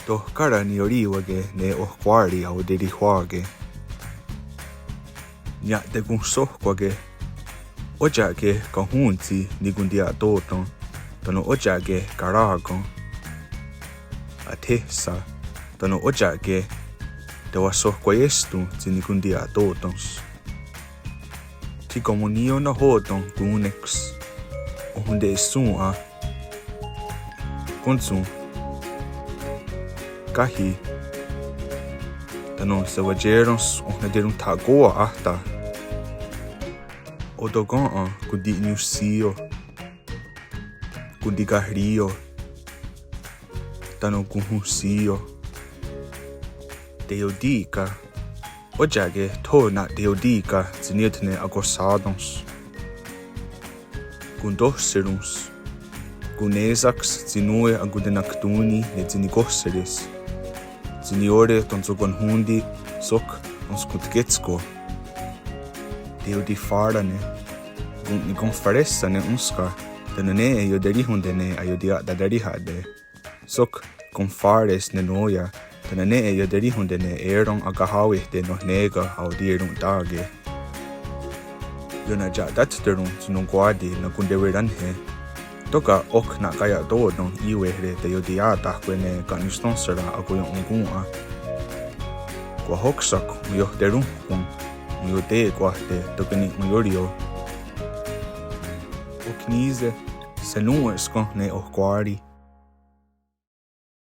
To kara ni oriwage ne ohkwari au dirihuage. Nya te kun sohkwage. Ojage kahunti ni gundia toton. Tono ojage karagon. Atesa. Tono ojage te wa sohkwayestu ti ni gundia totons. Ti komunio na hoton kunex. Ohunde sua. Kunsun. Kahi. Tano se wajerons ohnaderun tagoa ahta. Odogon kundi nusio. Kundi gahrio. Tano kuhusio. Deodika. Ojage to na deodika zinitne agosadons. Gundoseruns. Gunesax zinue agudenaktuni ne zinigosseris. Ziniore tonsogon hundi sok onskutgetsko. Deodi farane. Ni conferessa ne unska. Tenone ayoderihundene ayodia dadarihade. Sok confares ne noya. Tenone ayoderihundene eron agahawihde no nega audirun dage. Yona ja datterun sunungwadi na gundeweranhe. Toka ok na kaya dodon iwehre te yodiata kwene kanistonsera agoyon ungua. Kwa hoksak muyohderun kun muyote kwahte tokeni muyorio. Oknize senun eskon ne ohkwari.